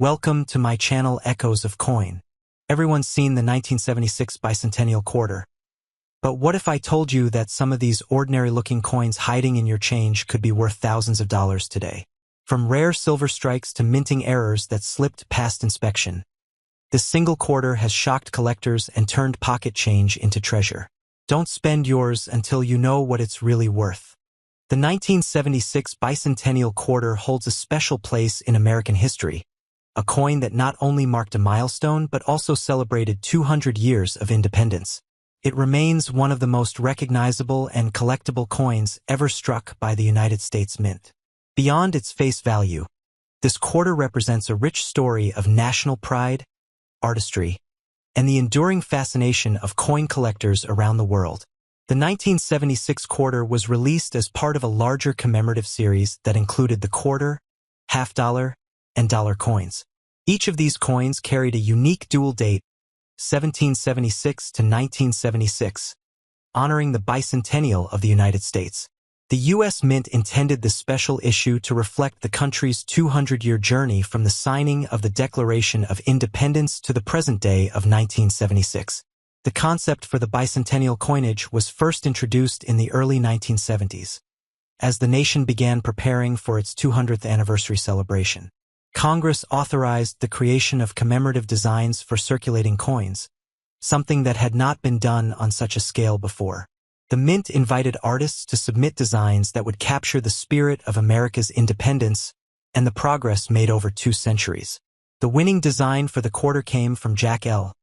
Welcome to my channel Echoes of Coin. Everyone's seen the 1976 Bicentennial Quarter. But what if I told you that some of these ordinary-looking coins hiding in your change could be worth thousands of dollars today? From rare silver strikes to minting errors that slipped past inspection. This single quarter has shocked collectors and turned pocket change into treasure. Don't spend yours until you know what it's really worth. The 1976 Bicentennial Quarter holds a special place in American history. A coin that not only marked a milestone but also celebrated 200 years of independence. It remains one of the most recognizable and collectible coins ever struck by the United States Mint. Beyond its face value, this quarter represents a rich story of national pride, artistry, and the enduring fascination of coin collectors around the world. The 1976 quarter was released as part of a larger commemorative series that included the quarter, half-dollar, and dollar coins. Each of these coins carried a unique dual date, 1776 to 1976, honoring the bicentennial of the United States. The U.S. Mint intended this special issue to reflect the country's 200-year journey from the signing of the Declaration of Independence to the present day of 1976. The concept for the bicentennial coinage was first introduced in the early 1970s, as the nation began preparing for its 200th anniversary celebration. Congress authorized the creation of commemorative designs for circulating coins, something that had not been done on such a scale before. The Mint invited artists to submit designs that would capture the spirit of America's independence and the progress made over 2 centuries. The winning design for the quarter came from Jack L.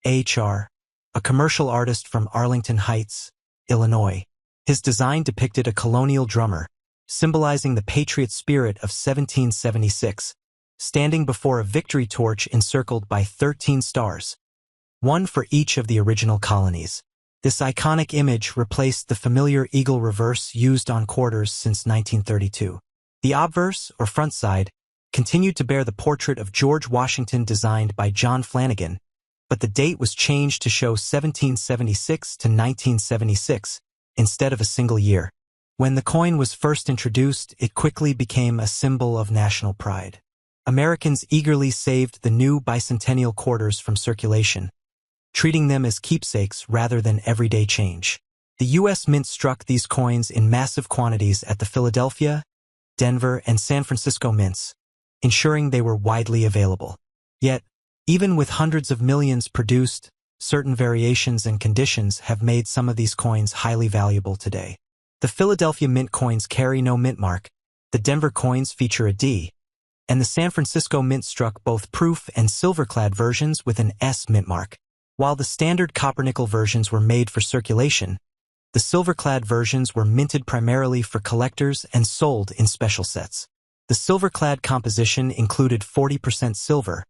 H.R., a commercial artist from Arlington Heights, Illinois. His design depicted a colonial drummer, symbolizing the patriot spirit of 1776, standing before a victory torch encircled by 13 stars, one for each of the original colonies. This iconic image replaced the familiar eagle reverse used on quarters since 1932. The obverse, or front side, continued to bear the portrait of George Washington designed by John Flanagan, but the date was changed to show 1776 to 1976 instead of a single year. When the coin was first introduced, it quickly became a symbol of national pride. Americans eagerly saved the new bicentennial quarters from circulation, treating them as keepsakes rather than everyday change. The U.S. Mint struck these coins in massive quantities at the Philadelphia, Denver, and San Francisco mints, ensuring they were widely available. Yet, even with hundreds of millions produced, certain variations and conditions have made some of these coins highly valuable today. The Philadelphia Mint coins carry no mint mark, the Denver coins feature a D, and the San Francisco Mint struck both proof and silver-clad versions with an S mint mark. While the standard copper-nickel versions were made for circulation, the silver-clad versions were minted primarily for collectors and sold in special sets. The silver-clad composition included 40% silver,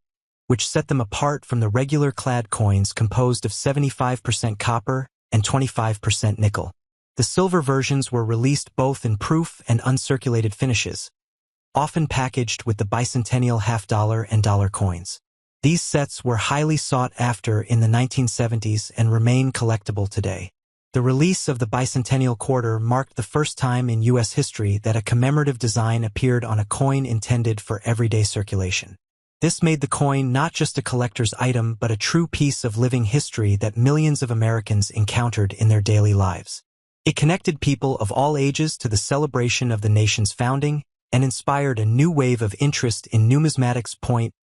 which set them apart from the regular clad coins composed of 75% copper and 25% nickel. The silver versions were released both in proof and uncirculated finishes, often packaged with the bicentennial half-dollar and dollar coins. These sets were highly sought after in the 1970s and remain collectible today. The release of the Bicentennial Quarter marked the first time in U.S. history that a commemorative design appeared on a coin intended for everyday circulation. This made the coin not just a collector's item but a true piece of living history that millions of Americans encountered in their daily lives. It connected people of all ages to the celebration of the nation's founding and inspired a new wave of interest in numismatics.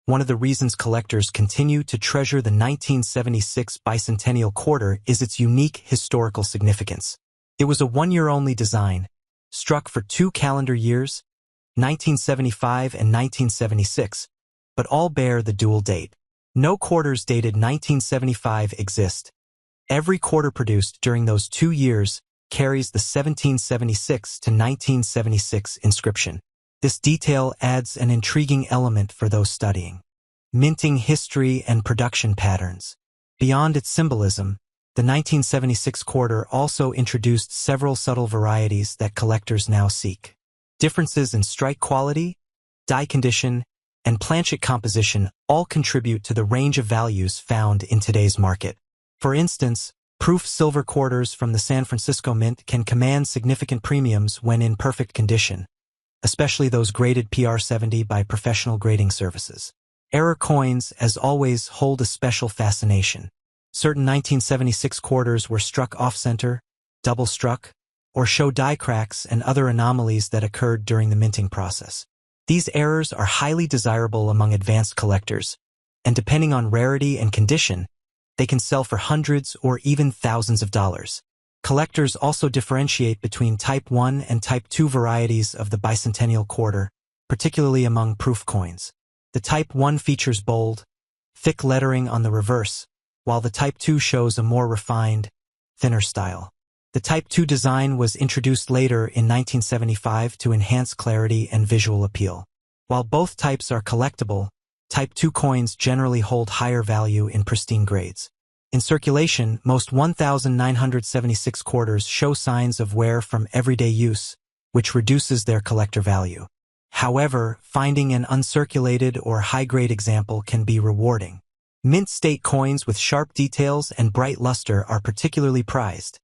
One of the reasons collectors continue to treasure the 1976 Bicentennial Quarter is its unique historical significance. It was a one-year-only design, struck for 2 calendar years, 1975 and 1976, but all bear the dual date. No quarters dated 1975 exist. Every quarter produced during those 2 years carries the 1776 to 1976 inscription. This detail adds an intriguing element for those studying minting history and production patterns. Beyond its symbolism, the 1976 quarter also introduced several subtle varieties that collectors now seek. Differences in strike quality, die condition, and planchet composition all contribute to the range of values found in today's market. For instance, proof silver quarters from the San Francisco Mint can command significant premiums when in perfect condition, especially those graded PR70 by professional grading services. Error coins, as always, hold a special fascination. Certain 1976 quarters were struck off-center, double-struck, or show die cracks and other anomalies that occurred during the minting process. These errors are highly desirable among advanced collectors, and depending on rarity and condition, they can sell for hundreds or even thousands of dollars. Collectors also differentiate between Type 1 and Type 2 varieties of the Bicentennial Quarter, particularly among proof coins. The Type 1 features bold, thick lettering on the reverse, while the Type 2 shows a more refined, thinner style. The Type 2 design was introduced later in 1975 to enhance clarity and visual appeal. While both types are collectible, Type 2 coins generally hold higher value in pristine grades. In circulation, most 1,976 quarters show signs of wear from everyday use, which reduces their collector value. However, finding an uncirculated or high-grade example can be rewarding. Mint state coins with sharp details and bright luster are particularly prized,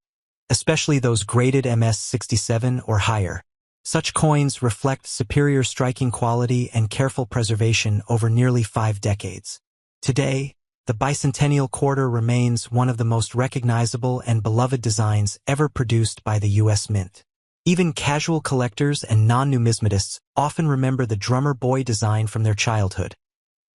especially those graded MS-67 or higher. Such coins reflect superior striking quality and careful preservation over nearly 5 decades. Today, the Bicentennial Quarter remains one of the most recognizable and beloved designs ever produced by the U.S. Mint. Even casual collectors and non-numismatists often remember the drummer boy design from their childhood,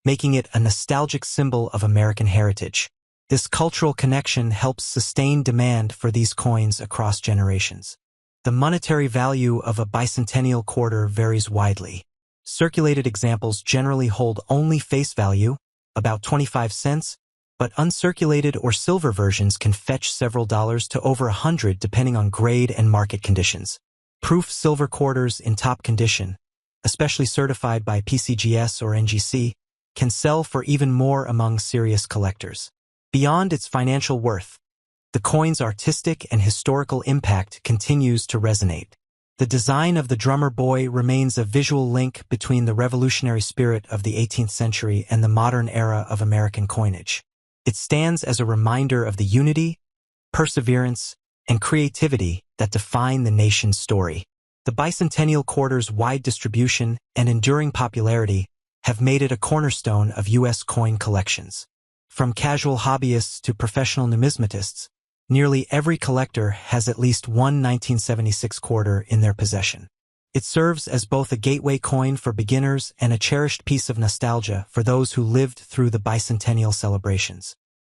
making it a nostalgic symbol of American heritage. This cultural connection helps sustain demand for these coins across generations. The monetary value of a Bicentennial Quarter varies widely. Circulated examples generally hold only face value, about 25 cents, but uncirculated or silver versions can fetch several dollars to over $100 depending on grade and market conditions. Proof silver quarters in top condition, especially certified by PCGS or NGC, can sell for even more among serious collectors. Beyond its financial worth, the coin's artistic and historical impact continues to resonate. The design of the drummer boy remains a visual link between the revolutionary spirit of the 18th century and the modern era of American coinage. It stands as a reminder of the unity, perseverance, and creativity that define the nation's story. The Bicentennial Quarter's wide distribution and enduring popularity have made it a cornerstone of U.S. coin collections. From casual hobbyists to professional numismatists, nearly every collector has at least one 1976 quarter in their possession. It serves as both a gateway coin for beginners and a cherished piece of nostalgia for those who lived through the bicentennial celebrations.